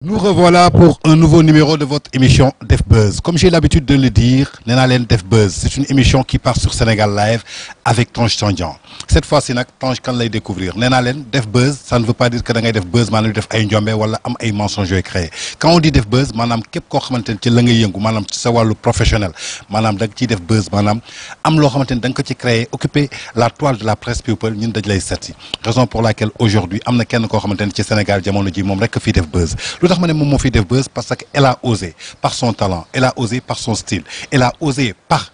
Nous revoilà pour un nouveau numéro de votre émission Def Buzz. Comme j'ai l'habitude de le dire, Nenalen Def Buzz, c'est une émission qui part sur Sénégal Live avec Tange Tandian. Cette fois-ci, Tange kan lay découvrir. Nenalen Def Buzz, ça ne veut pas dire que da ngay def buzz maanaam def ay njombe wala am ay mensonges créés. Quand on dit Def Buzz, maanaam képp koo xamante ne ci la ngay yëngu maanaam ci sa wàllu professionnel maanaam da nga ciy def buzz maanaam am loo xamante ne da nga ko ci créé occuper la toile de la presse people ñun daj lay seet si. Raison pour laquelle aujourd'hui am na kenn koo xamante ne ci Sénégal jamono ji moom rek fii def buzz. Lu tax ma ne moom moo fi def buzz parce qu'elle a osé par son talent, elle a osé par son style, elle a osé par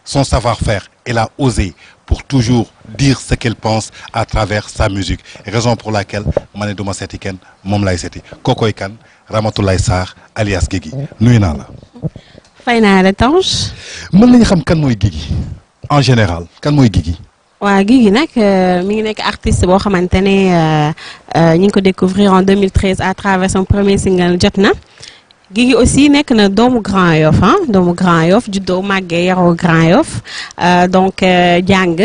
son savoir-faire, elle a osé pour toujours dire ce qu'elle pense à travers sa musique. Raison pour laquelle ma ne duma seeti kenn moom lay seeti kookoy kan Ramatoulaye Sarr alias Guigui nuyu naa la. fay naa la Tange. mën nañu xam kan mooy Guigui en général kan mooy Guigui. waaw Guigui nag mi ngi nekk artiste boo xamante ne ñu ngi ko découvrir en 2013 à travers son premier single Jotna. Guigui aussi nekk na doomu Grand Yoff doomu Grand Yoff juddoo màggee yaroo Grand Yoff donc jàng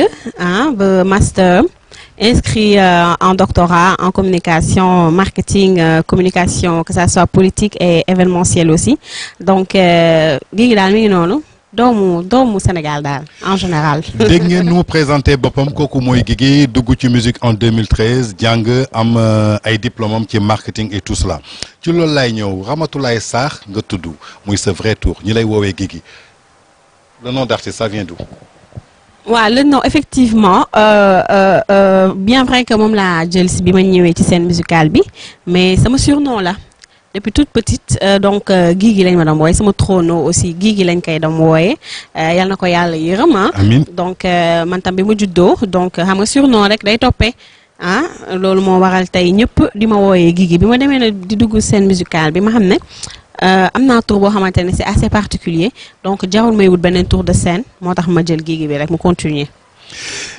ba master inscrit en doctorat en communication marketing communication que ça soit politique et événementiel aussi donc Guigui daal mi ngi noonu. doomu Sénégal daal en général. dégg ngeen nu mu présenté boppam kooku mooy Guigui dugg ci musique en 2013 jàng am ay diplôme am ci marketing et tout cela ci loolu lay ñëw Ramatoulaye Sarr nga tudd muy sa vrai tour ñi lay woowee Guigui le nom d'artiste ça vient d'où? waaw le nom effectivement bien vrai que moom laa jël si bi ma ñëwee ci scène musicale bi mais sama surnom la. Depuis toute petite donc Guigui lañ ma doon wooye sama trono aussi Guigui lañ koy doon wooye yal na ko yàlla yërëm amiin donc man tam bi ma juddoo donc xam nga surnom rek day toppee loolu moo waral tey ñëpp di ma wooyee Guigui bi ma demee na di dugg scène musicale bi ma xam ne am naa tour boo xamante ne c'est assez particulier donc jarul may wut beneen tour de scène moo tax ma jël Guigui bi rek mu continuer.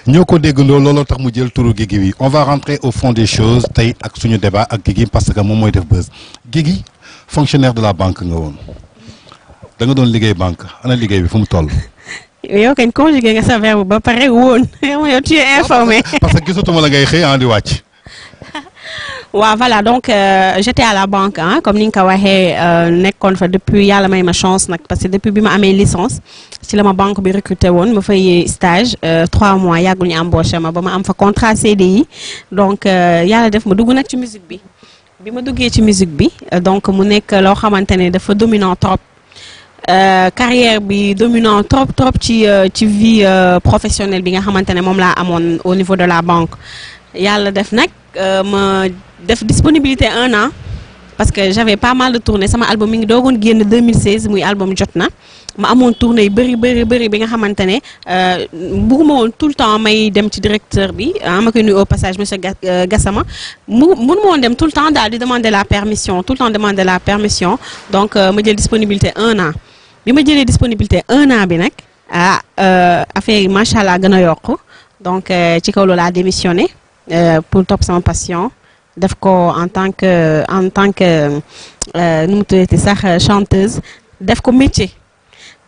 ñoo ko déggandoo looloo tax mu jël turu Guigui bi on va rentrer au fond des choses tey ak suñu débat ak Guigui parce que moom mooy def buzz Guigui fonctionnaire de la banque nga woon da nga doon liggéey banque ana liggéey bi fu mu toll. yow kañ conjugué nga sa verbe ba pare woon yow tu es informé. parce que gisatuma la ngay xëy di wàcc. waaw voilà donc j'étais à la banque comme ni nga ko waxee nekkoon fa depuis yàlla may ma chance nag parce que depuis bi ma amee licence ci la ma banque bi recruté woon ma fay stage 3 mois yàggul ñu embauché ma ba ma am fa contrat CDI donc yàlla def ma dugg nag ci musique bi ma duggee ci musique bi donc mu nekk loo xamante ne dafa dominant trop carrière bi dominant trop ci vie professionnelle bi nga xamante ne moom laa amoon au niveau de la banque yàlla def nag ma def disponibilité 1 an parce que j'avais pas mal de tournées sama album mi ngi doogoon génn 2016 muy album Jotna ma amoon tournée yu bëri bi nga xamante ne bëgguma woon tout le temps may dem ci directeur bi ma koy nuyu au passage monsieur Gassama mënuma woon dem tout le temps daal di demander la permission donc ma jël disponibilité 1 an bi ma jëlee disponibilité 1 an bi nag affaire yi macha allah gën a yokku donc ci kaw loolu laa démissionné pour topp sama passion def ko en tant que nu mu tuddati sax chanteuse def ko métier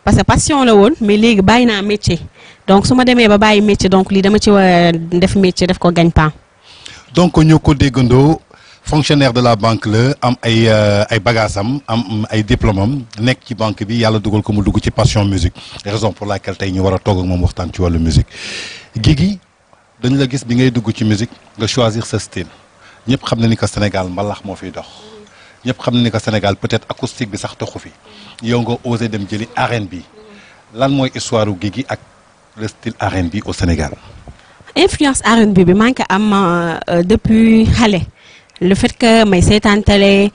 parce que passion la woon mais léegi bàyyi naa métier donc su ma demee ba bàyyi métier donc lii dama ci war a def métier def ko gagne-pain. donc ñoo ko déggandoo fonctionnaire de la banque la am ay bagages am ay diplôme am nekk ci banque bi yàlla dugal ko mu dugg ci passion musique raison pour laquelle tey ñu war a toog ak moom waxtaan ci wàllu musique Guigui dañu la gis bi ngay dugg ci musique nga choisir sa style ñëpp xam na ni que Sénégal mbalax moo fiy dox ñëpp xam na ni que Sénégal peut-être acoustique bi sax toxu fi yow nga osé dem jëli R&B lan mooy histoire u Guigui ak le style R&B au Sénégal. influence R&B bi maa ngi ko am depuis xale le fait que may seetaan télé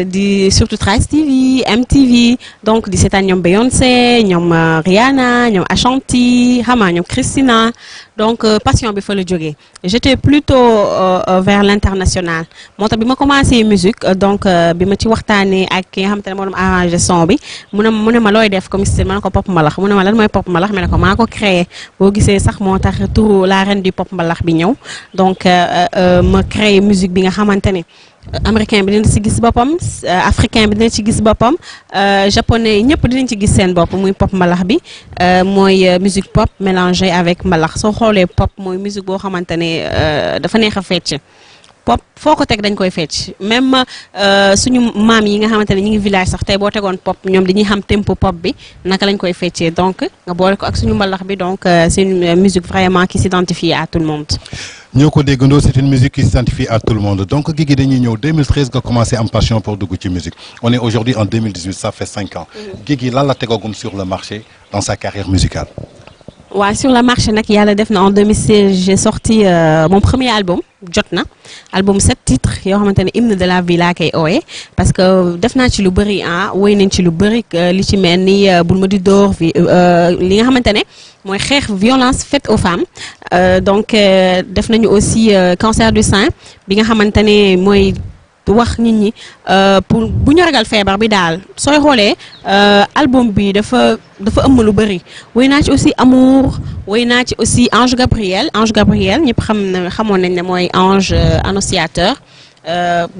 di surtout Trace TV MTV donc di seetaan ñoom Beyoncé ñoom Rihanna ñoom Ashanti xama ñoom Christina donc passion bi fa la jógee j'étais plutôt vers l'international moo tax bi ma commencé musique donc bi ma ci waxtaanee ak ki nga xamante ne moo doon arrangé son bi mu ne ma looy def comme style ma ne ko pop mbalax mu ne ma lan mooy pop mbalax ma ne ko maa ko créé boo gisee sax moo tax turu la reine du pop mbalax bi ñëw donc ma créé musique bi nga xamante ne américain bi dina ci gis boppam africain bi dina ci gis boppam japonais ñëpp dinañ ci gis seen bopp muy pop mbalax bi mooy musique pop mélangée avec mbalax soo xoolee pop mooy musique boo xamante ne dafa neex a fecc pop foo ko teg dañ koy fecc même suñu maam yi nga xamante ne ñu ngi village sax tey boo tegoon pop ñoom dañuy xam tempo pop bi naka lañ koy feccee donc nga boole ko ak suñu mbalax bi donc c'est une musique vraiment qui s'identifie à tout le monde. ñoo ko déggandoo c'est une musique qui s'identifie à tout le monde donc Guigui dañuy ñëw 2013 nga commencé am passion pour dugg ci musique on est aujourd'hui en 2018 ça fait 5 ans. Guigui lan la tegagum sur le marché dans sa carrière musicale. Ouais, sur le marché nag yàlla def na en 2016 j'ai sorti mon premier album jotna album 7 titres yoo xamante ne hymne de la vie laa koy ooye parce que def naa ci lu bëri woy nañ ci lu bëri li ci mel ni bul ma di door li nga xamante ne mooy xeex violence faite aux femmes donc def nañu aussi cancer du sein bi nga xamante ne mooy wax nit ñi pour bu ñu ragal feebar bi daal sooy xoolee album bi dafa ëmb lu bëri woy naa ci aussi amour woy naa ci aussi Ange Gabriel ñëpp xamoon nañ ne mooy ange annonciateur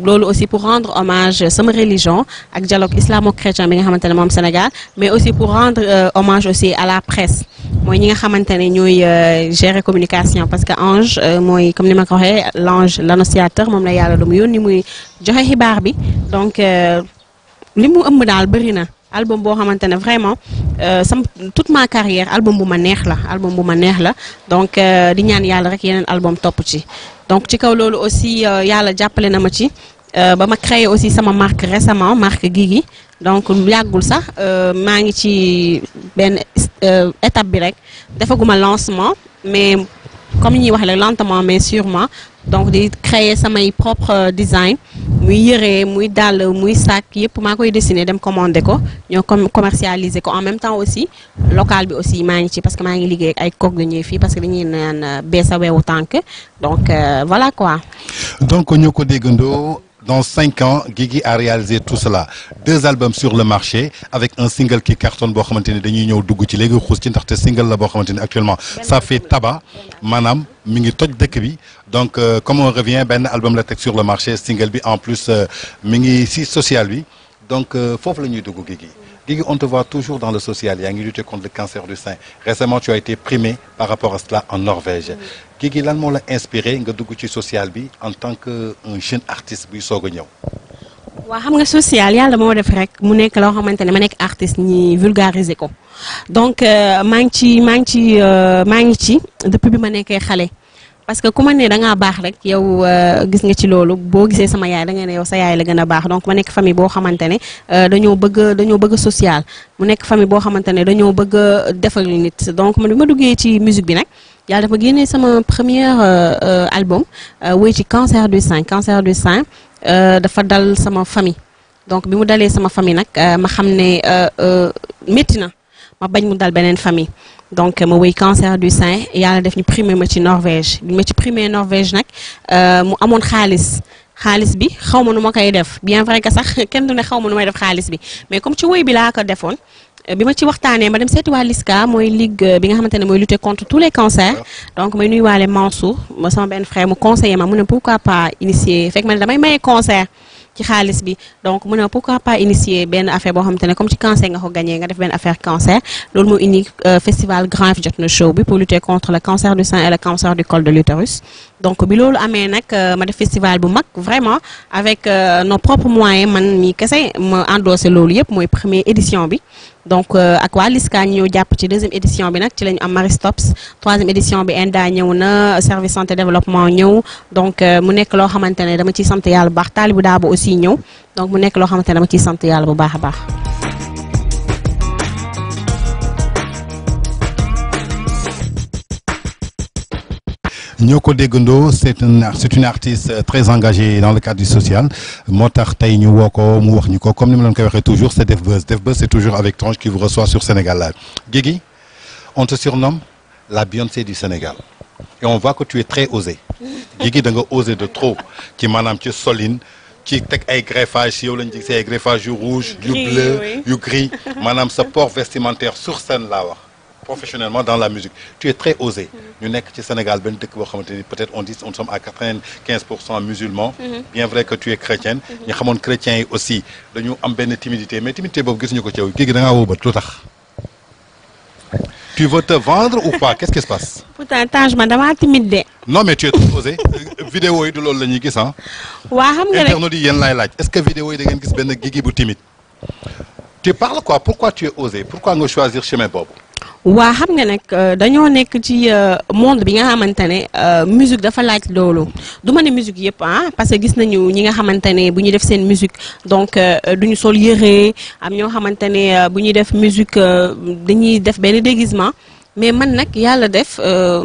loolu aussi pour rendre hommage sama religion ak dialogue islamo-chrétien bi nga xamante ne moom Sénégal mais aussi pour rendre hommage aussi à la presse mooy ñi nga xamante ne ñooy gérer communication parce que ange mooy comme ni ma ko waxee l'ange l'annonciateur moom la yàlla lu mu yónni muy joxe xibaar bi donc li mu ëmb daal bëri na album boo xamante ne vraiment toute ma carrière album bu ma neex la donc di ñaan yàlla rek yeneen album topp ci donc ci kaw loolu aussi yàlla jàppale na ma ci ba ma créé aussi sama marque récemment marque Guigui donc yàggul sax maa ngi ci benn étape bi rek defaguma lancement mais comme ñuy wax le lentement mais sûrement donc di créer samay propre design muy yëree muy dàll muy sac yëpp maa koy dessiner dem commander ko ñoo commercialiser ko en même temps aussi local bi aussi maa ngi ci parce que maa ngi liggéey ak ay cordonnier fii parce que dañuy naan beesa weewu tànk donc voilà quoi. donc ñoo ko déggandoo. Dans 5 ans, Guigui a réalisé tout cela. 2 albums sur le marché avec un single qui cartonne boo xamante ne dañuy ñëw dugg ci léegi xuus ci ndaxte single la boo xamante ne actuellement ça fait tabac maanaam mi ngi toj dëkk bi donc comme on revient benn album la teg sur le marché single bi en plus mi ngi si social bi donc foofu la ñuy dugg Guigui. Guigui, on te voit toujours dans le social yaa ngi lutter contre le cancer du sein récemment tu as été primé par rapport à cela en Norvège. Guigui lan moo la inspiré nga dugg ci social bi en tant que un jeune artiste buy soog a ñëw. waaw xam nga social yàlla moo def rek mu nekk loo xamante ne ma nekk artiste ñi vulgariser ko donc maa ngi ci depuis bi ma nekkee xale. parce que ku ma ne da ngaa baax rek yow gis nga ci loolu boo gisee sama yaay da nga ne yow sa yaay la gën a baax donc ma nekk famille boo xamante ne dañoo bëgg social mu nekk famille boo xamante ne dañoo bëgg a defal nit donc man bi ma duggee ci musique bi nag yàlla dafa génnee sama premier album woy ci cancer du sein dafa dal sama famille donc bi mu dalee sama famille nag ma xam ne métti na ma bañ mu dal beneen famille donc ma woy cancer du sein yàlla def ñu primé ma ci Norvège bi ma ci primé Norvège nag mu amoon xaalis bi xaw ma nu ma koy def bien vrai que sax kenn du ne xaw ma nu may def xaalis bi mais comme ci woy bi laa ko defoon bi ma ci waxtaanee ma dem seeti waa LISCA mooy ligue bi nga xamante ne mooy lutter contre tous les cancers donc may nuyuwaale Mansour sama benn frère mu conseillé ma mu ne pourquoi pas initier fekk ma ne damay maye concert ci xaalis bi donc mu ne pourquoi pas initier benn affaire boo xamante ne comme ci cancer nga ko gagné nga def benn affaire cancer loolu moo indi festival Grand Yoff Jotna Show bi pour lutter contre le cancer du sein et le cancer du col de l'utérus donc bi loolu amee nag ma def festival bu mag vraiment avec nos propres moyens man mi kese ma endossé loolu yëpp mooy première édition bi donc ak waa LISCA ñëw jàpp ci 2e édition bi nag ci la ñu am Maristops 3e édition bi ENDA ñëw na service santé développement ñëw donc mu nekk loo xamante ne dama ciy sant yàlla bu baax Talibou Dabo aussi ñëw donc mu nekk loo xamante ne dama ciy sant yàlla bu baax a baax. ñoo ko déggandoo c'est une artiste très engagée dans le cadre du social moo tax tey ñu woo ko mu wax ñu ko comme ni ma leen koy waxee toujours c'est Def Buzz c'est toujours avec Tange qui vous reçoit sur Sénégal Live. Guigui, on te surnomme la Beyoncé du Sénégal et on voit que tu es très osé Guigui da nga osé de trop ci maanaam ci solin ci teg ay greffage yow lañ gis ay greffage yu rouge yu bleu yu gris maanaam sa port vestimentaire sur scène laa wax professionnellement dans la musique tu es très osé ñu nekk ci Sénégal benn dëkk boo xamante ni peut-être on dit on sommes à 95% musulmans bien vrai que tu es chrétienne ñu xamoon chrétiens yi aussi dañu am benn timidité mais timidité boobu gisuñu ko ci yow Guigui da ngaa wóobat lu tax tu veux te vendre ou pas qu'est-ce qui se passe pourtant Tange man damaa timide de non mais tu es très osé vidéo yi du loolu la ñuy gis ah. waa xam nga rek internautes yi yéen laay laaj est-ce que vidéo yi da ngeen gis benn Guigui bu timide. tu parles quoi pourquoi tu es osé pourquoi nga choisir chemin boobu. waa xam nga nag dañoo nekk ci monde bi nga xamante ne musique dafa laaj loolu du ma ne musique yëpp ah parce que gis nañu ñi nga xamante ne bu ñuy def seen musique donc duñu sol yëre am ñoo xamante ne bu ñuy def musique dañuy def benn déguisement mais man nag yàlla def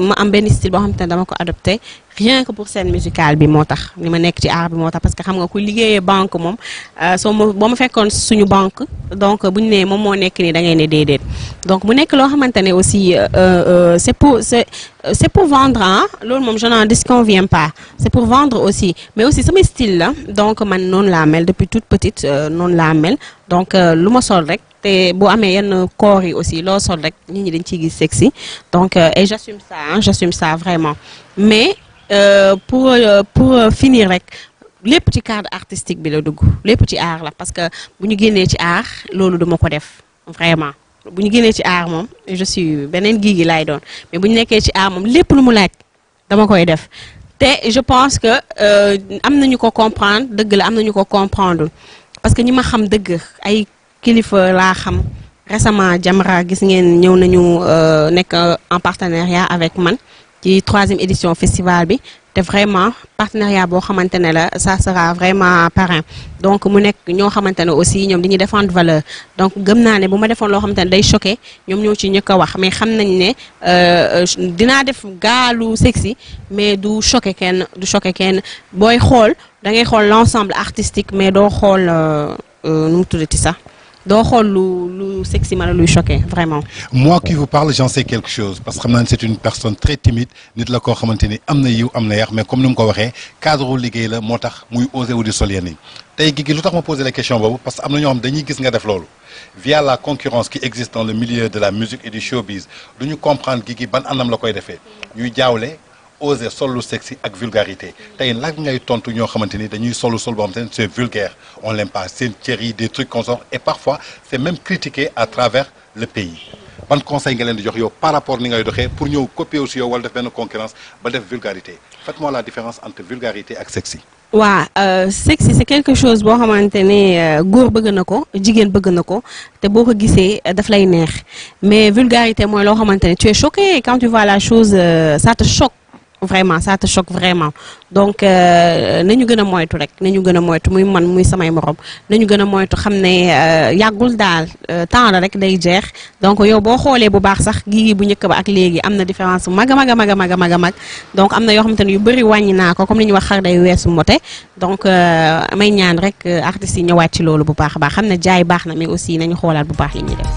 ma am benn style boo xamante ne dama ko adopté rien que pour scène musicale bi moo tax ni ma nekk ci art bi moo tax parce que xam nga ku liggéeyee banque moom boo ma fekkoon suñu banque donc bu ñu nee moom moo nekk nii da ngay ne déedéet donc mu nekk loo xamante ne aussi c'est pour vendre ah loolu moom je n'en disconviens pas c'est pour vendre aussi mais aussi sama style la donc man noonu laa mel depuis toute petite noonu laa mel donc lu ma sol rek te boo amee yenn corps yi aussi loo sol rek nit ñi dañ ciy gis sexy donc et j'assume ça vraiment mais pour finir rek lépp ci cadre artistique bi la dugg lépp ci art la parce que bu ñu génnee ci art loolu duma ko def vraiment bu ñu génnee ci art moom je suis beneen Guigui laay doon mais bu ñu nekkee ci art moom lépp lu mu laaj dama koy def te je pense que am nañu ko comprendre dëgg la am nañu ko comprendre parce que ñi ma xam dëgg ay kilifa laa xam récemment Jamra gis ngeen ñëw nañu nekk en partenariat avec man ci 3e édition festival bi te vraiment partenariat boo xamante ne la ça sera vraiment parrain donc mu nekk ñoo xamante ne aussi ñoom dañuy défendre valeur donc gëm naa ne bu ma defoon loo xamante ne day choqué ñoom ñoo ci ñëkk a wax mais xam nañ ne dinaa def gaalu sexy mais du choqué kenn booy xool da ngay xool l'ensemble artistique mais doo xool nu mu tuddati sax doo xool lu sexy ma la luy choqué vraiment. moi qui vous parle j'en sais quelque chose parce que xam naa ne c'est une personne très timide nit la koo xamante ni am na yiw am na yar mais comme ni mu ko waxee cadre liggéey la moo tax muy osé wu di sol yenn yi tey Guigui lu tax ma poser la question boobu parce que am na ñoo xam dañuy gis nga def loolu via la concurrence qui existe dans le milieu de la musique et du showbiz du ñu comprendre Guigui ban anam la koy defee ñuy jaawle oser solu sexy ak vulgarité tey lan ngay tontu ñoo xamante ni dañuy sol boo xamante ni c'est vulgaire on l'aime pas seen cër yi des trucs qu'on sort et parfois c'est même critiqué à travers le pays ban conseil nga leen di jox yow par rapport ni ngay doxee pour ñëw copier aussi yow wala def benn concurrence ba def vulgarité faites-moi la différence entre vulgarité ak sexy. waa sexy c'est quelque chose boo xamante ne góor bëgg na ko jigéen bëgg na ko te boo ko gisee daf lay neex mais vulgarité mooy loo xamante ne tu es choqué quand tu vois la chose ça te choque. Vraiment ça te choque vraiment donc nañu gën a moytu rek nañu gën a moytu muy man muy samay morom nañu gën a moytu xam ne yàggul daal temps la rek day jeex donc yow boo xoolee bu baax sax Guigui bu njëkk ba ak léegi am na différence bu mag a mag donc am na yoo xamante ne yu bëri wàññi naa ko comme ni ñuy wax xar day weesu mote donc may ñaan rek artistes yi ñëwaat ci loolu bu baax a baax xam ne jaay baax na mais aussi nañu xoolaat bu baax li ñuy def.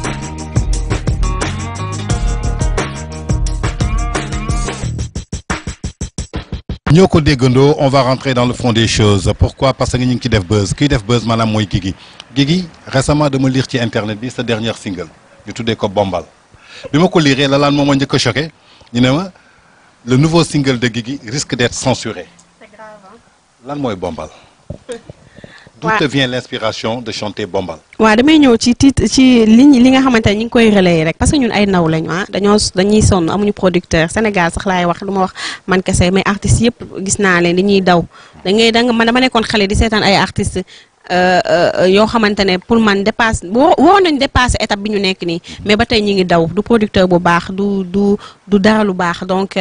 ñoo ko déggandoo on va rentrer dans le fond des choses pourquoi parce que ñu ngi ci def buzz kiy def buzz maanaam mooy Guigui récemment dama lire ci internet bi sa dernière single ñu tuddee ko Bombal bi ma ko liree la laan moom a njëkk a choqué ñu ne ma le nouveau single de Guigui risque d'être censuré. C'est grave, hein? Lan mooy Bombal. D'où te vient l'inspiration de chanter Bombal. waaw damay ñëw ci titre ci li nga xamante ne ñu ngi koy relayer rek parce que ñun ay ndaw lañu ah dañuy sonn amuñu producteur Sénégal sax laay wax lu ma wax man kese mais artistes yëpp gis naa leen dañuy daw man dama nekkoon xale di seetaan ay artistes yoo xamante ne pour man dépasse woo nañ dépassé étape bi ñu nekk nii mais ba tey ñi ngi daw du producteur bu baax du dara lu baax donc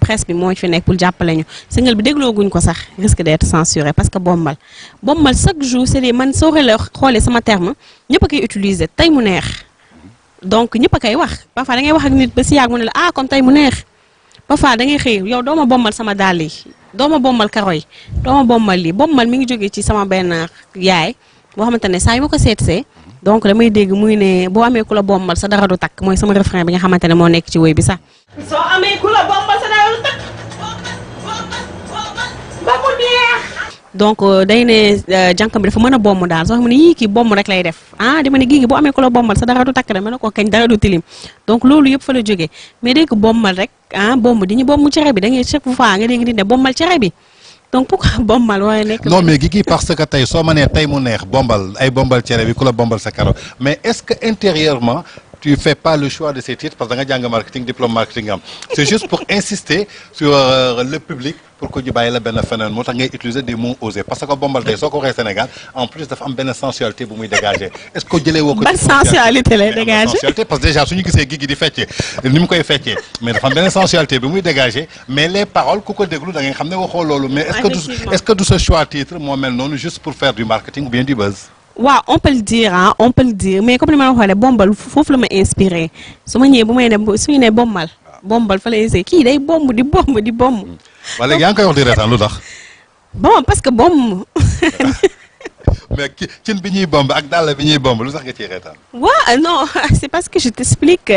presse bi moo fi nekk pour jàppale ñu single bi déglooguñ ko sax risque d'être censuré parce que Bombal chaque jour c'est man soo xoolee sama terme ñëpp a koy utiliser tey mu neex donc ñëpp a koy wax parfois da ngay wax ak nit ba si yàgg mu ne la kon tey mu neex parfois da ngay xëy yow doo ma bombal sama dàll yi doo ma bombal karo yi doo ma bombal lii bombal mi ngi jógee ci sama benn yaay boo xamante ne saa yu ma ko seetsee donc damay dégg muy ne boo amee ku la bombal sa dara du takk mooy sama refrain bi nga xamante ne moo nekk ci woy bi sax. soo amee ku la bombal sa dara du takk ba mu neex. donc day ne jànkam bi dafa mën a bomb daal soo xam ne yii kii bomb rek lay def dama ne Guigui boo amee ku la bombal sa dara du takk de ma ne ko kañ dara du tilim donc loolu yëpp fa la jógee mais dégg bombal rek bomb di ñu bomb cere bi da ngay chaque fois nga dégg di ne bombal cere bi donc pourquoi bombal waaye nekk. non mais Guigui parce que tey soo ma nee tey mu neex bombal ay bombal cere bi ku la bombal sa karo mais est-ce que intérieurement tu fais pas le choix de ces titres parce que da nga jàng marketing diplôme marketing am c'est juste pour insister sur le public pour que ñu bàyyi la benn phénomène moo tax ngay utiliser des mots osés parce que bombal tey soo ko waxee Sénégal en plus dafa am benn sensualité bu muy dégager est-ce que jëlee woo ko. ban sensualité lay dégager sensualité parce que déjà suñu gisee Guigui di feccee ni mu koy feccee mais dafa am benn sensualité bi muy dégager mais les paroles ku ko déglu da ngay xam ne waxoo loolu. mais est-ce que du ce choix titre moo mel noonu juste pour faire du marketing ou bien du buzz. waaw on peut le dire ah on peut le dire mais comme ni ma la waxee bombal foofu la ma inspiré su ma ñëwee bu may ne suñu ne bombal fa la inspiré kii day bomb di bomb. waa léegi yaa ngi koy wax di reetaan lu tax. bon parce que bomb. mais cin bi ñuy bomb ak dàll bi ñuy bomb lu tax nga ciy reetaan. waaw non c'est parce que je t'explique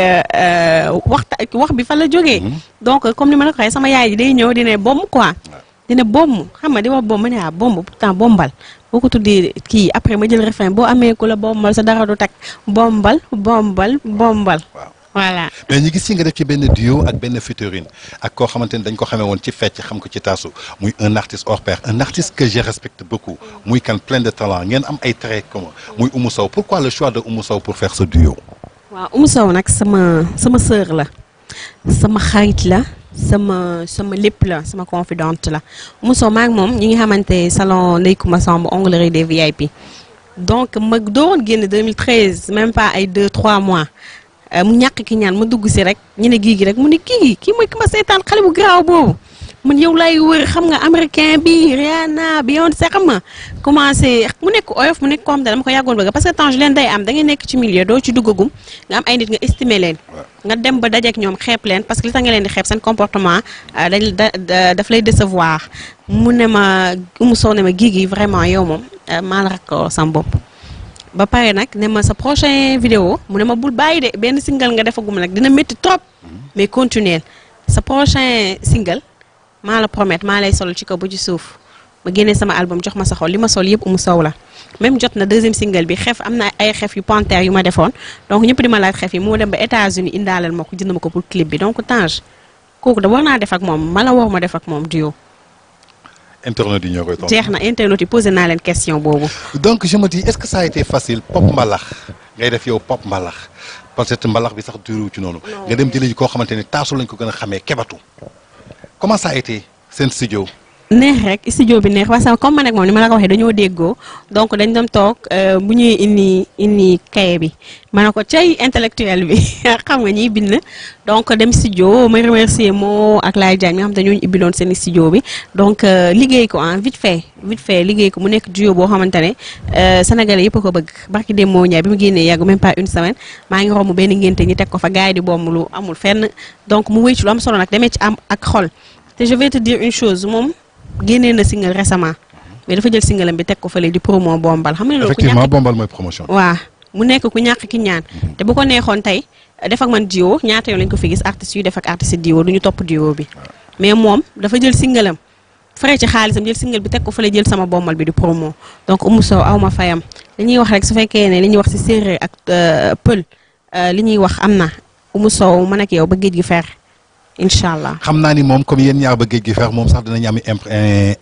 wax bi fa la jógee. donc comme ni ma la ko waxee sama yaay ji day ñëw di ne bomb quoi. dina bomb xam nga di wax bomb ma ne bomb pourtant bombal. boo ko tuddee kii après ma jël refrain boo amee ku la bombal sa dara du tag bombal. waaw voilà. mais ñu gis ci nga def ci benn duo ak benn featuring ak koo xamante ni dañ ko xamee woon ci fecc xam ko ci taasu muy un artiste hors pair un artiste que je respecte beaucoup muy kan plein de talent ngeen am ay traits communs muy Oumou Sow pourquoi le choix de Oumou Sow pour faire ce duo. waaw Oumou Sow nag sama sœur la sama xarit la. sama lépp la sama confidente la Oumou Sow maak moom ñi ngi xamante salon Ndeye Coumba Samb onglerie des VIP donc ma doon génn 2013 même pas ay 2-3 mois mu ñàkk ki ñaan ma dugg si rek ñu ne Guigui rek mu ne kii mooy ki ma seetaan xale bu garaaw boobu man yow lay wër xam nga américain bi Rihanna Beyoncé xam nga commencé mu nekk oyof mu nekk ko xam te dama ko yàggoon bëgg parce que temps leen day am da ngay nekk ci milieu doo ci duggagum nga am ay nit nga estimer leen nga dem ba dajeek ñoom xeeb leen parce que li tax nga leen di xeeb seen comportement daf lay décevoir mu ne ma Oumou Sow ne ma Guigui vraiment yow moom maa la rakk sama bopp ba pare nag ne ma sa prochain vidéo mu ne ma bul bàyyi de benn single nga defagum nag dina métti trop mais continuer sa prochain single maa la promettre maa lay sol ci kaw ba ci suuf ma génnee sama album jox ma sa xol li ma sol yëpp Oumou Sow la même jot na deuxième single bi xef am na ay xef yu panthère yu ma defoon donc ñëpp di ma laaj xef yi moo dem ba États-Unis indaaleel ma ko jënd ma ko pour clip bi donc Tange kooku da war naa def ak moom mala war ma def ak moom duo. internet yi ñoo koy tontu. jeex na internet yi posé naa leen question boobu. donc je me dis est-ce que ça a été facile pop mbalax ngay def yow pop mbalax parce que mbalax bi sax duru ci noonu. nga dem jëlee koo xamante ni taasu lañ ko gën a xamee kebatu. comment ça a été seen studio. neex rek studio bi neex parce que comme man ak moom ni ma la ko waxee dañoo déggoo donc dañ doon toog bu ñuy indi kaye bi ma ne ko cay intellectuel bi xam nga ñiy bind donc dem studio may remercier moo ak Laye Diagne mi nga xam te ñooñu ibbiloon seen studio bi donc liggéey ko vite fait liggéey ko mu nekk duo boo xamante ne sénégalais yëpp a ko bëgg barki dem moo ñaay bi mu génnee yàggu même pas une semaine maa ngi romb benn ngénte ñi teg ko fa gars yi di bomb lu amul fenn donc mu wéy ci lu am solo nag demee ci am ak xol te je vais te dire une chose moom génnee na single récemment mais dafa jël single am bi teg ko fële di promo bombal xam nga loolu effectivement bombal mooy promotion. waaw mu nekk ku ñàkk ki ñaan te bu ko neexoon tey def ak man duo ñaata yoon lañ ko fi gis artistes yu def ak artiste duo du ñu topp duo bi mais moom dafa jël single am fare ci xaalisam jël single bi teg ko fële jël sama bombal bi di promo donc Oumou Sow aw ma fayam li ñuy wax rek su fekkee ne li ñuy wax ci séeréer ak pël li ñuy wax am na Oumou Sow man ak yow ba géej gi fer incha allah xam naa ni moom comme yéen ñaar ba géej gi feex moom sax dinañu am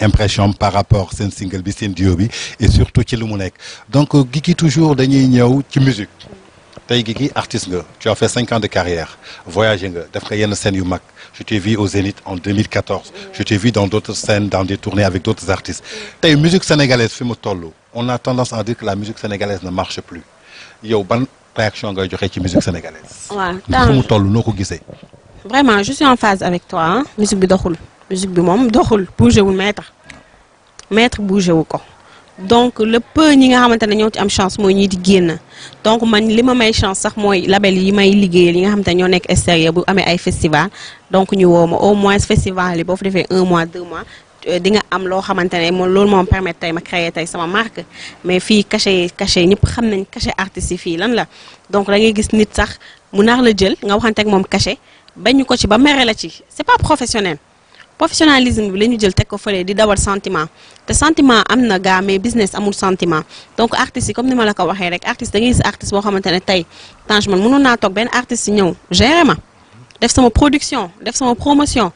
impression par rapport seen single bi seen duo bi et surtout ci lu mu nekk donc Guigui toujours dañuy ñëw ci musique tey Guigui artiste nga tu as fait 5 ans de carrière voyagé nga def nga yenn scènes yu mag je t'ai vu au Zénith en 2014 je t'ai vu dans d'autres scènes dans des tournées avec d'autres artistes tey musique sénégalaise fi mu toll on a tendance à dire que la musique sénégalaise ne marche plus yow ban réaction ngay joxe ci musique sénégalaise. waaw fi mu toll noo ko gisee. vraiment je suis en phase avec toi ah musique bi doxul musique bi moom doxul bougé wul maître bougé wu ko donc le peu ñi nga xamante ne ñoo ci am chance mooy ñii di génn donc man li ma may chance sax mooy label yi may liggéeyal yi nga xamante ne ñoo nekk extérieur bu amee ay festival donc ñu woo ma au moins festival yi boo fa defee 1 mois 2 mois di nga am loo xamante ne moom loolu moom permettre tey ma créer tey sama marque mais fii cachet ñëpp xam nañ cachet artistes yi fii lan la donc da ngay gis nit sax mu nar la jël nga waxante ak moom cachet bañu ko ci ba mere la ci c'est pas professionnel professionnalisme bi la ñu jël teg ko fële di dawal sentiment te sentiment am na gaa mais business amul sentiment donc artistes yi comme ni ma la ko waxee rek artiste da ngay gis artiste boo xamante ne tey Tange man mënoon naa toog benn artiste ñëw gérer ma def sama production def sama promotion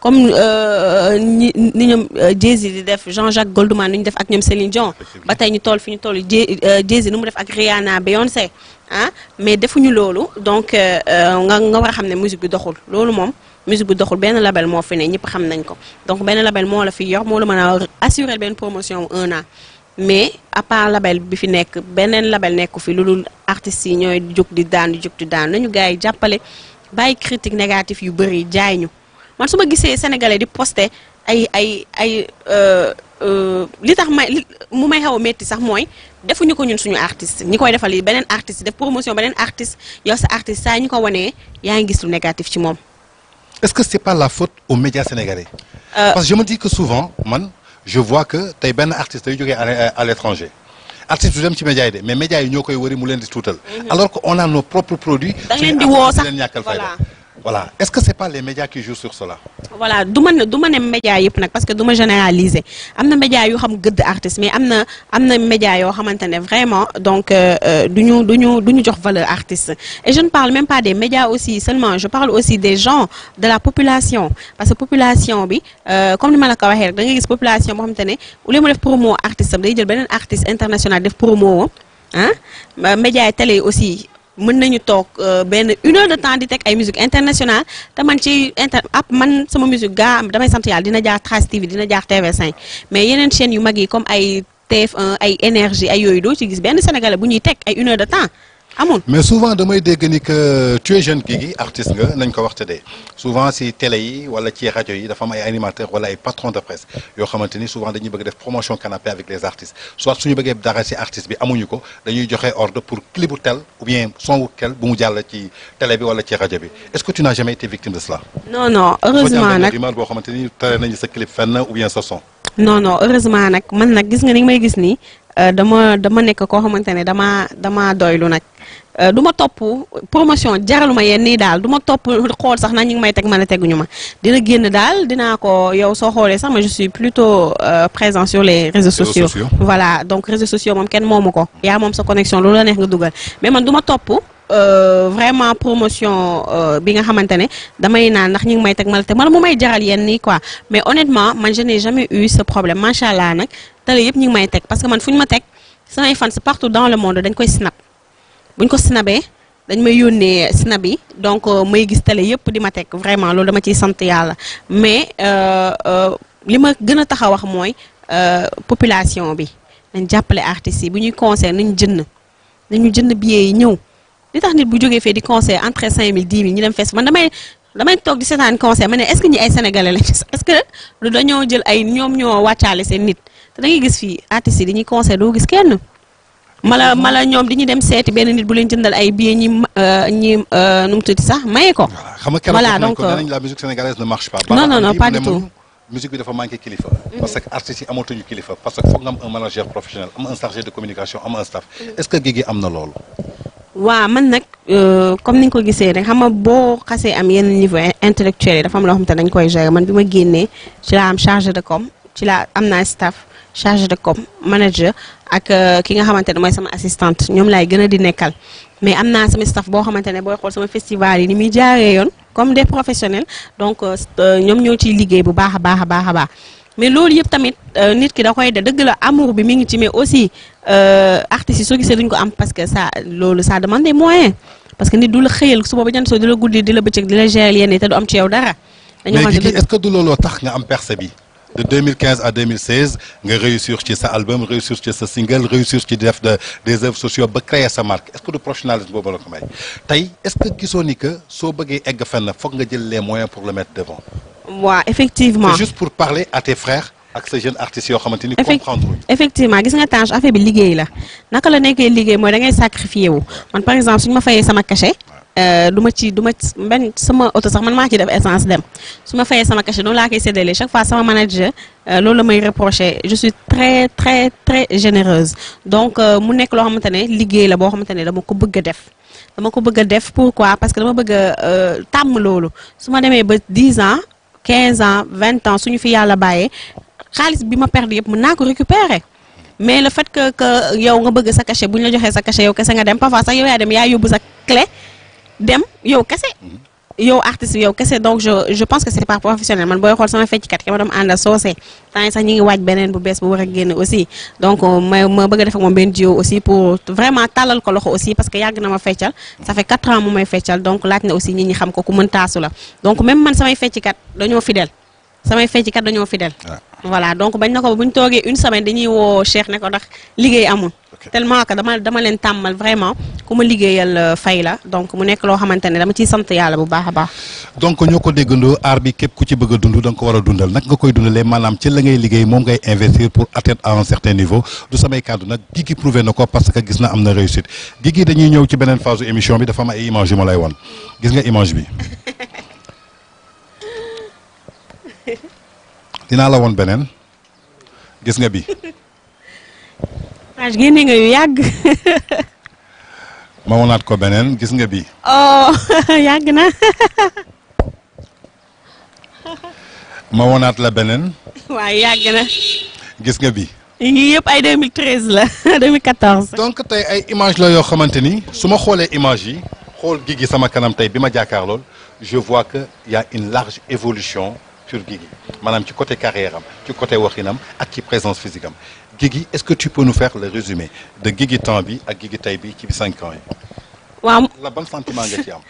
comme ni ñoom Jay-Z di def Jean-Jacques Goldman ni ñu def ak ñoom Céline Dion ba tey ñu toll fi ñu toll Jay-Z nu mu def ak Rihanna Beyoncé ah mais defuñu loolu donc nga war a xam ne musique bi doxul loolu moom musique bu doxul benn label moo fi ne ñëpp xam nañ ko donc benn label moo la fi yor moo la mën a assurer benn promotion 1 an mais à part label bi fi nekk beneen label nekku fi lu dul artistes yi ñooy jóg di daan nañu gars yi jàppale bàyyi critique négatif yu bëri jaay ñu man su ma gisee sénégalais di poster ay li tax mu may xaw a métti sax mooy defuñu ko ñun suñu artiste ñi koy defal yi beneen artiste def promotion beneen artiste yow sa artiste saa ñu ko wanee yaa ngi gis lu négatif ci moom. Est-ce que c'est pas la faute aux médias sénégalais? Parce que je me dis que souvent man je vois que tey benn artiste day jógee à l'étranger artiste du dem ci médias yi de mais médias yi ñoo koy wëri mu leen di tuutal. alors que on a nos propres produits. da leen di woo sax voilà est-ce que c'est pas les médias qui jouent sur cela? voilà du ma ne médias yëpp nag parce que du ma généraliser am na médias yu xam gëdd artiste mais am na médias yoo xamante ne vraiment donc duñu jox valeur artiste et je ne parle même pas des médias aussi seulement je parle aussi des gens de la population parce que population bi comme ni ma la ko waxee rek da ngay gis population boo xamante ne au lieu mu def promo artiste am day jël beneen artiste international def promo médias yi télé aussi mën nañu toog benn 1 heure de temps di teg ay musique internationale te man ci man sama musique gaa damay sant yàlla dina jaar Trace TV dina jaar TV5 mais yeneen chaînes yu mag yi comme ay TF1 ay énergie ay yooyu doo ci gis benn sénégalais bu ñuy teg ay 1 heure de temps amul. mais souvent damay dégg ni que tu es jeune Guigui artiste nga nañ ko wax te de souvent si télé yi wala ci rajo yi dafa am ay animateurs wala ay patrons de presse yoo xamante ni souvent dañuy bëgg def promotion canapé avec les artistes soit suñu bëggee dara si artiste bi amuñu ko dañuy joxe ordre pour clip bu tel ou bien son wu tel bu mu jàll ci télé bi wala ci rajo bi est-ce que tu n'as jamais été victime de cela? non heureusement nag rumeur boo xamante ni tere nañu sa clip fenn ou bien sa son. non heureusement nag man nag gis nga ni may gis nii dama nekk koo xamante ne dama doylu nag du ma topp promotion jaraluma yenn nii daal du ma topp xool sax na ñu ngi may teg mën a teguñu ma dina génn daal dinaa ko yow soo xoolee sax ma je suis plutôt présent sur les réseaux sociaux voilà donc réseaux sociaux moom kenn moomu ko yaa moom sa connexion loolu la neex nga dugal mais man du ma topp vraiment promotion bi nga xamante ne damay naan ndax ñu ngi may teg ma la teg mu may jaral yenn nii quoi mais honnêtement man je n'ai jamais eu ce problème macha allah nag télé yëpp ñu ngi may teg parce que man fu ñu ma teg samay fans partout dans le monde dañ koy snap buñ ko snabee dañ may yónnee snap yi donc may gis télé yëpp di ma teg vraiment loolu dama ciy sant yàlla mais li ma gën a tax a wax mooy population bi dañ jàppale artistes yi bu ñuy concert nañu jënd billets yi ñëw li tax nit bu jógee fee di concert entre 5000 10 000 ñu dem fees man damay toog di seetaan concert ma ne est-ce que ñi ay sénégalais lañ est-ce que lu dañoo jël ay ñoom ñoo wàccaale seen nit te da ngay gis fii artistes yi dañuy concert doo gis kenn mala ñoom dañuy dem seeti benn nit bu leen jëndal ay billets ñi nu mu tudd sax maye ko. voilà donc la musique sénégalaise ne marche pas. non pas du tout. musique bi dafa manqué kilifa. parce que artistes yi amatuñu kilifa parce que foog nga am un manager professionnel am un chargé de communication am un staff est-ce que Guigui am na loolu. waaw man nag comme ni nga ko gisee rek xam nga boo xasee am yenn niveau intellectuel yi dafa am loo xam te dañ koy gérer man bi ma génnee ci laa am chargé de com ci laa am naa staff chargé de com manager ak ki nga xamante ne mooy sama assistante ñoom laay gën a di nekkal mais am naa sama staff boo xamante ne booy xool sama festival yi ni muy jaaree yoon comme des professionnels donc ñoom ñoo ciy liggéey bu baax a baax mais loolu yëpp tamit nit ki da koy dëgg la amour bi mi ngi ci mais aussi artistes yi soo gisee duñ ko am parce que ça demande des moyens parce que nit du la xëyal suba ba jant soo di la guddi di la bëccëg di la gérer yenn te du am ci yow dara. mais Guigui est-ce que du looloo tax nga am percée bi de 2015 à 2016 nga réussir ci sa album réussir ci sa single réussir ci def des œuvres sociaux ba créer sa marque est-ce que du professionnalisme boobu la ko may tey est-ce que gisoo ni que soo bëggee egg fenn foog nga jël les moyens pour le mettre devant. waaw effectivement c'est juste pour parler à tes frères ak sa jeune artistes yoo xamante ni comprendre. effectivement gis nga Tange affaire bi liggéey la naka la nekkee liggéey mooy da ngay sacrifié wu man par exemple suñu ma fayee sama cachet du ma benn sama oto sax man maa ci def essence dem su ma fayee sama cachet noonu laa koy séddale chaque fois sama manager loolu la may reprocher je suis très très très généreuse donc mu nekk loo xamante ne liggéey la boo xamante ne dama ko bëgg a def pourquoi parce que dama bëgg a tàmm loolu su ma demee ba 10 ans 15 ans 20 ans suñu fi yàlla bàyyee xaalis bi ma perdre yëpp mën naa ko récupérer mais le fait que yow nga bëgg sa cachet bu ñu la joxee sa cachet yow kese nga dem parfois sax yow yaa dem yaa yóbbu sa clé dem yow kese yow artiste yow kese donc je pense que c'est pas professionnel man booy xool sama fecckat ki ma doon àndal soosé temps yi sax ñu ngi waaj beneen bu bees bu war a génn aussi donc ma bëgg a def ak moom benn duo aussi pour vraiment tàllal ko loxo aussi parce que yàgg na ma feccal ça fait 4 ans mu may feccal donc laaj na aussi nit ñi xam ko ku mën taasu la donc même man samay fecckat dañoo fidèle voilà donc bañ na ko bu ñu toogee une semaine dañuy woo Cheikh ne ko ndax liggéey amul tellement que dama leen tàmmal vraiment ku ma liggéeyal fay la donc mu nekk loo xamante ne dama ciy sant yàlla bu baax a baax. donc ñoo ko déggandoo aar bi képp ku ci bëgg a dund da nga ko war a dundal nag nga koy dundalee maanaam ci la ngay liggéey moom ngay investir pour atteindre à un certain niveau du samay kàddu nag Guigui prouvé na ko parce que gis na am na réussite Guigui dañuy ñëw ci beneen phase émission bi dafa am ay image yu ma lay won gis nga image bi. dinaa la woon beneen gis nga bi. génne nga yu yàgg. ma wonaat ko beneen gis nga bi. oh yàgg na. ma wonaat la beneen. waaw yàgg na. gis nga bi. yii yëpp ay 2013 la 2014. donc tey ay image la yoo xamante ni su ma xoolee image yi xool Guigui sama kanam tey bi ma jàkkaarlool je vois que y a une large évolution sur Guigui maanaam ci côté carrière am ci côté waxinam ak ci présence physique am Guigui est-ce que tu peux nous faire le résumé de Guigui temps bi ak Guigui tey bi ci 5 ans yi. waaw la ban sentiment nga ci am.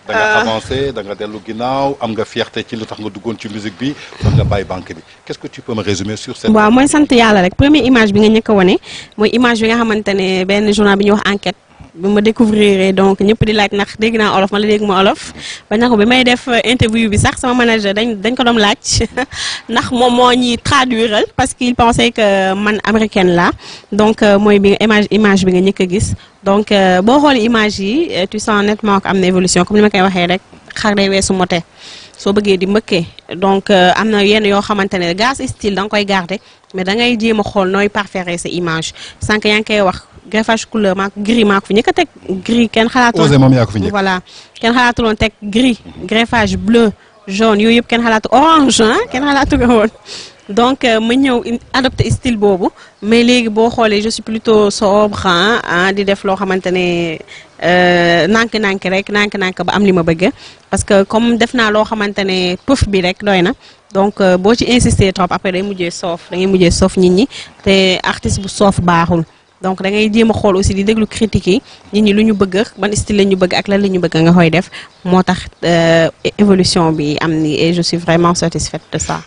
da nga avancé da nga dellu ginnaaw am nga fierté ci lu tax nga duggoon ci musique bi da nga bàyyi banque bi qu'est-ce que tu peux me résumer sur cette. waaw mooy sant yàlla rek première image bi nga njëkk a wane mooy image bi nga xamante ne benn journal bi ñuy wax enquête. bi ma découvrir donc ñëpp di laaj ndax dégg naa olof ma la dégg ma olof ba na ko bi may def interview bi sax sama manager dañ ko doon laaj ndax moom moo ñuy traduiral parce qu'il pensait que man américaine la donc mooy bi image bi nga ñëkk a gis donc boo xool image yi tu sens nettement que am na évolution comme ni ma koy waxee rek xar day weesu mote soo bëggee di mbëkkee donc am na yenn yoo xamante ne gaz style da nga koy garder mais da ngay jéem a xool nooy parfaire sa image sànq yaa ngi koy wax greffage couleur maak gris maa ko fi njëkk a teg gris kenn xalaatu osé moom yaa ko fi njëkk voilà kenn xalaatu woon teg gris greffage bleu jaune yooyu yëpp kenn xalaatu orange kenn xalaatu ko woon donc ma ñëw adopté style boobu mais léegi boo xoolee je suis plutôt sobre di def loo xamante ne nànk-nànk rek nànk-nànk ba am li ma bëgg parce que comme def naa loo xamante ne pëf bi rek doy na donc boo ci insister trop après day mujjee soof da ngay mujjee soof nit ñi te artiste bu soof baaxul donc da ngay jéem a xool aussi di déglu critiques yi nit ñi lu ñu bëgg ban style la ñu bëgg ak lan la ñu bëgg nga koy def moo tax évolution bi am ni et je suis vraiment satisfaite de ça.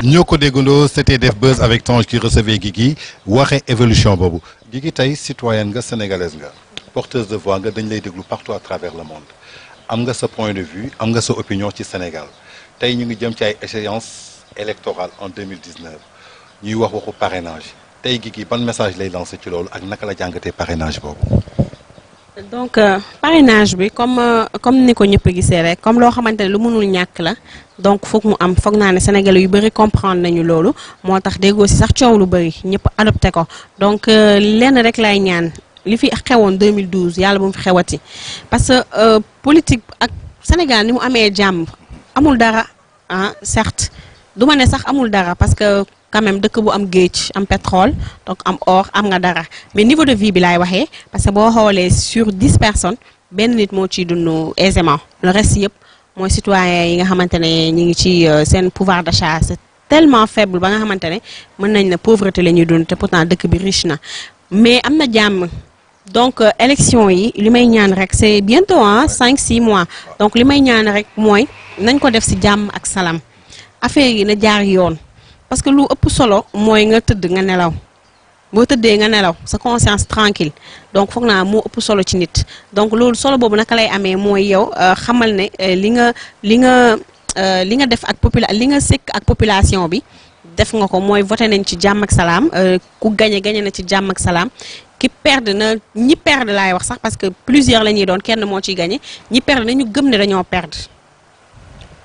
ñoo ko déggandoo c'était Def Buzz avec Tange qui recevait Guigui waxee évolution boobu Guigui tey citoyenne nga sénégalaise nga porteuse de voix nga dañ lay déglu partout à travers le monde am nga sa point de vue am nga sa opinion ci Sénégal tey ñu ngi jëm ci ay échéances électorales en 2019 ñuy wax waxu parrainage tey Guigui ban message lay lancé ci loolu ak naka la jàngatee parrainage boobu. donc parrainage bi comme ni ko ñëpp gisee rek comme loo xamante ne lu mënul ñàkk la donc foog mu am foog naa ne sénégalais yu bëri comprendre nañu loolu moo tax déggoo si sax coow lu bëri ñëpp adopté ko donc lenn rek lay ñaan li fi xewoon 2012 yàlla bu mu fi xewati parce que politique ak Sénégal ni mu amee jàmm amul dara certes du ma ne sax amul dara parce que quand même dëkk bu am géej am pétrole donc am or am nga dara mais niveau de vie bi laay waxee parce que boo xoolee sur 10 personnes benn nit moo ciy dund aisément le reste yëpp mooy citoyen yi nga xamante ne ñu ngi ci seen pouvoir d'achat c'est tellement faible ba nga xamante ne mën nañ ne pauvreté la ñuy dund te pourtant dëkk bi riche na mais am na jàmm donc élection yi li may ñaan rek c'est bientôt 5-6 mois donc li may ñaan rek mooy nañ ko def ci jàmm ak salaam affaire yi na jaar yoon. parce que lu ëpp solo mooy nga tëdd nga nelaw boo tëddee nga nelaw sa conscience tranquille donc foog naa moo ëpp solo ci nit donc loolu solo boobu naka lay amee mooy yow xamal ne li nga def ak li nga sekk ak population bi def nga ko mooy voté nañ ci jàmm ak salaam ku gagné na ci jàmm ak salaam ki perdre na ñi perdre laay wax sax parce que plusieurs la ñuy doon kenn moo ciy gagné ñi perdre na ñu gëm ne dañoo perdre.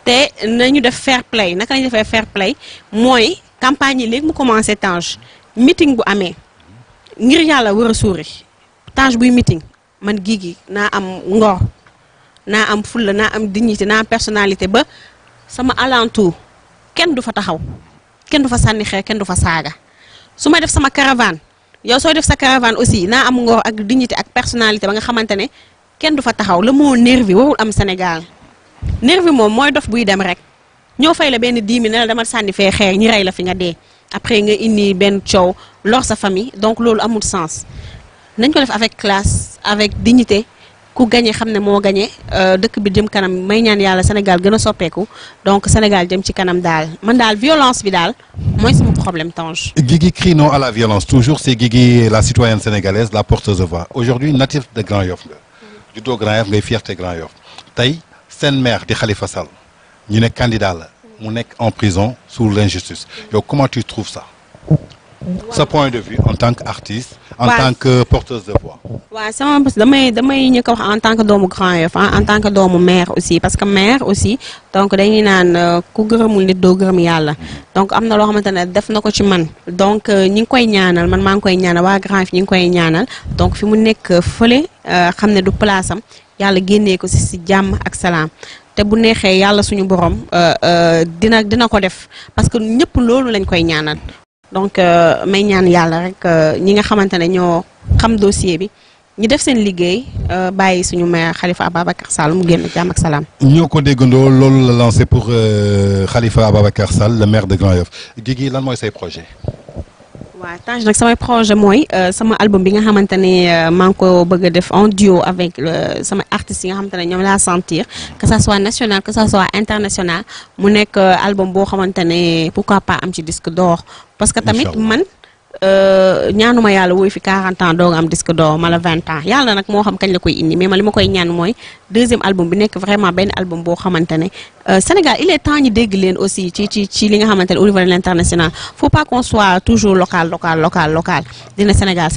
te nañu def fair play naka lañu defee fair play mooy campagne yi léegi mu commencé Tange meeting bu amee ngir yàlla war a suuri Tange buy meeting man Guigui naa am ngor naa am fulla naa am dignité naa am personnalité ba sama alentour kenn du fa taxaw kenn du fa sànni xeer kenn du fa saaga su ma def sama caravane yow sooy def sa caravane aussi naa am ngor ak dignité ak personnalité ba nga xamante ne kenn du fa taxaw le mot nervi warul am Sénégal nervi moom mooy dof buy dem rek ñoo fay la benn 10 000 ne la dama sànni fee xeer ñi rey la fi nga dee après nga indi benn coow lor sa famille donc loolu amul sens nañ ko def avec classe avec dignité ku gagné xam ne moo gagné dëkk bi jëm kanam may ñaan yàlla Sénégal gën a soppeeku donc Sénégal jëm ci kanam daal man daal violence bi daal mooy sama problème Tange. Guigui crie non à la violence toujours c'est Guigui la citoyenne sénégalaise la porteuse de voix aujourd'hui natif de Grand Yoff nga juddoo Grand Yoff ngay fierté Grand Yoff tey seen maire di Khalifa Sall ñu ne candidat la mu nekk en prison sous l'injustice yow comment tu trouves ça ce point de vue en tant qu'artiste en tant que porteuse de voix. waaw sama bés damay ñu ko wax en tant que doomu Grand Yoff en tant que doomu maire aussi parce que maire aussi donc dañuy naan ku gërëmul nit doo gërëm yàlla donc am na loo xamante ne def na ko ci man donc ñi ngi koy ñaanal man maa ngi koy ñaanal waa Grand Yoff ñi ngi koy ñaanal donc fi mu nekk fële xam ne du place am yàlla génnee ko si jàmm ak salaam te bu neexee yàlla suñu borom dina ko def parce que ñëpp loolu lañ koy ñaanal donc may ñaan yàlla rek ñi nga xamante ne ñoo xam dossier bi ñu def seen liggéey bàyyi suñu maire Khalifa Ababacar Sall mu génn jàmm ak salaam. ñoo ko déggandoo loolu la lancé pour Khalifa Ababacar Sall le maire de Grand Yoff Guigui lan mooy say projet. waaw Tange nag samay projet mooy sama album bi nga xamante ne maa ngi ko bëgg a def en duo avec sama artistes yi nga xamante ne ñoom laa sentir que ça soit national que ça soit international mu nekk album boo xamante ne pourquoi pas am ci disque d'or parce que tamit man ñaanuma yàlla woy fi 40 ans doog am disque d'or mala 20 ans yàlla nag moo xam kañ la koy indi mais man li ma koy ñaan mooy deuxième album bi nekk vraiment benn album boo xamante ne Sénégal il est temps ñu dégg leen aussi ci li nga xamante ne au niveau de l'international faut pas qu'on soit toujours local dina Sénégal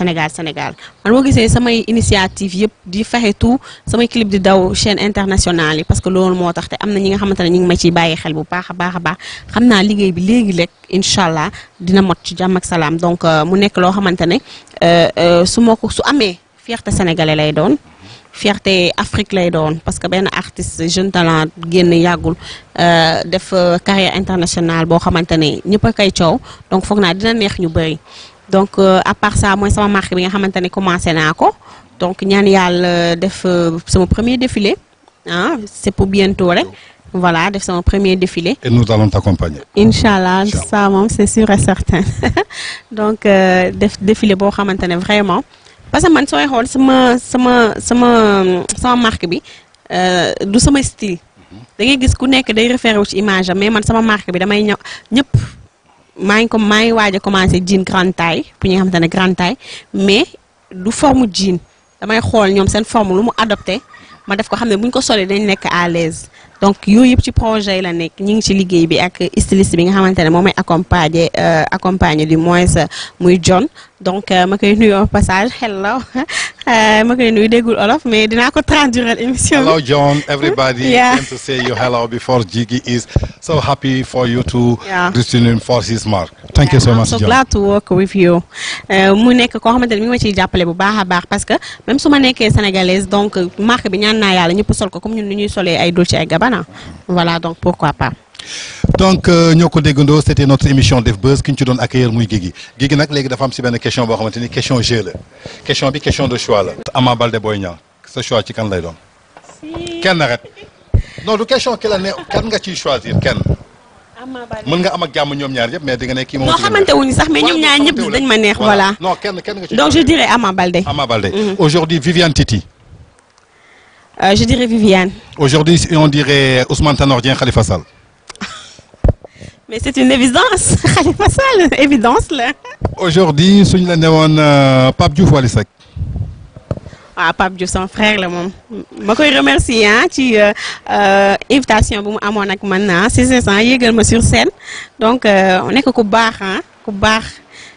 man boo gisee samay initiative yëpp di fexe tout samay clip di daw chaîne internationale yi parce que loolu moo tax te am na ñi nga xamante ne ñu ngi ma ciy bàyyi xel bu baax a baax xam naa liggéey bi léegi rek incha allah dina mot ci jàmm ak salaam donc mu nekk loo xamante ne su amee fierté sénégalais lay doon fierté Afrique lay doon parce que benn artiste jeune talent génn yàggul def carrière internationale boo xamante ne ñëpp a koy coow donc foog naa dina neex ñu bëri donc à part ça mooy sama marque bi nga xamante ne commencé naa ko donc ñaan yàlla def sama premier défilé c'est pour bientôt rek voilà def sama premier défilé. et nous allons t'accompagner. Inch'Allah ça moom c'est sûr et certain donc def défilé boo xamante ne vraiment parce que man sooy xool sama marque bi du sama style da ngay gis ku nekk day référé wu ci image am mais man sama marque bi damay ñëw ñëpp maa ngi waaj a commencé jean grande taille pour ñi nga xamante ne grande taille mais du forme jean damay xool ñoom seen forme lu mu adopté ma def ko xam ne bu ñu ko solee dañ nekk à l'aise donc yooyu yëpp ci projet yi la nekk ñu ngi ci liggéey bi ak styliste bi nga xamante ne moom may accompagner du moins muy John donc ma koy nuyu au passage hello ma koy nuyu déggul olof mais dinaa ko traduire émission bi. Hello John, everybody came to say you hello before Guigui is so happy for you to return for his mark. Thank you so much, John. I'm so glad to work with you. mu nekk koo xamante ne mi ngi ma ciy jàppale bu baax a baax parce que même su ma nekkee sénégalaise donc marque bi ñaan naa yàlla ñëpp sol ko comme ñun ni ñuy solee ay Dolce et Gabbana voilà donc pourquoi pas. donc ñoo ko déggandoo c'était notre émission Def Buzz ki ñu ci doon accueillir muy Guigui nag léegi dafa am si benn question boo xamante ni question jeu la question bi question de choix la. Ama Baldé Boy Niang sa choix ci kan lay doon. kenn rek non du question ki la ne kan nga ciy choisir kenn. mën nga am ak jàmm ñoom ñaar yëpp mais di nga ne kii moom. non xamante wuñu sax mais ñoom ñaar ñëpp dañ ma neex voilà. non kenn nga ciy donc je dirais Ama Baldé. Ama Baldé. Aujourd'hui Viviane Titi. Je dirais Viviane. Aujourd'hui on dirait Ousmane Tanor Dieng Khalifa Sall. mais c'est une évidence Khalifa Sall évidence là. Aujourd'hui suñu la newoon Pape Diouf Wally Seck. waaw Pape Diouf sama frère la moom ma koy remercier ci invitation bu mu amoon ak man si c'est ça yéegal ma sur scène donc nekk ku baax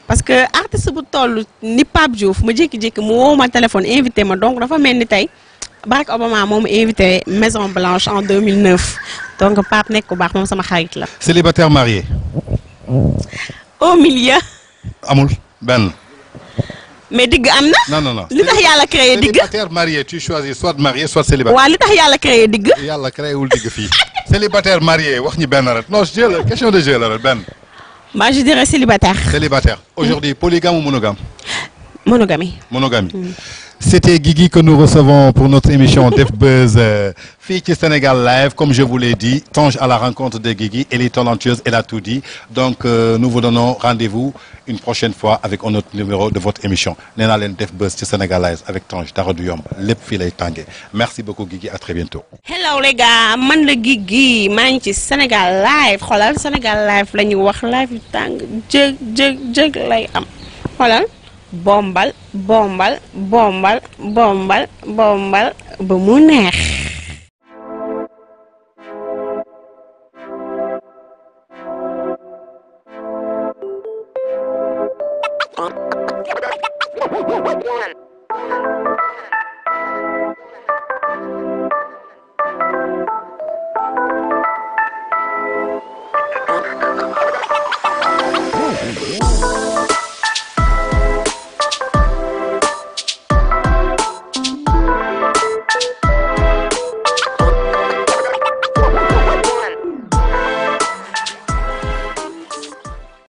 parce que artiste bu toll ni Pape Diouf ma jékki-jékki mu woo ma téléphone invité ma donc dafa mel ni tey Barack Obama moom invité Maison Blanche en 2009 donc Pape nekk ku baax moom sama xarit la. Célibataire marié. Au milieu. amul benn. mais digg am na. non. li tax yàlla créé digg. célibataire marié tu choisis soit marié soit célibataire. waaw li tax yàlla créé digg. yàlla créé wul digg fii. célibataire marié wax ñi benn rek non jeu la question de jeu la rek benn. moi je dirais célibataire. Aujourd'hui polygame ou monogame. Monogamie. Monogamie. C'était Guigui que nous recevons pour notre émission Def Buzz fii ci Sénégal Live. Comme je vous l'ai dit, Tange à la rencontre de Guigui. Elle est talentueuse, elle a tout dit. Donc nous vous donnons rendez-vous une prochaine fois avec un autre numéro de votre émission nee naa leen Def Buzz ci Sénégal Live avec Tange dara du yomb lépp fii lay tàngee. Merci beaucoup Guigui, à très bientôt. Hello les gars, man la Guigui maa ngi ci Sénégal Live xoolal Sénégal Live la ñu wax live yu tàng jëg lay am xoolal. bombal bombal bombal bombal bombal ba mu neex. One.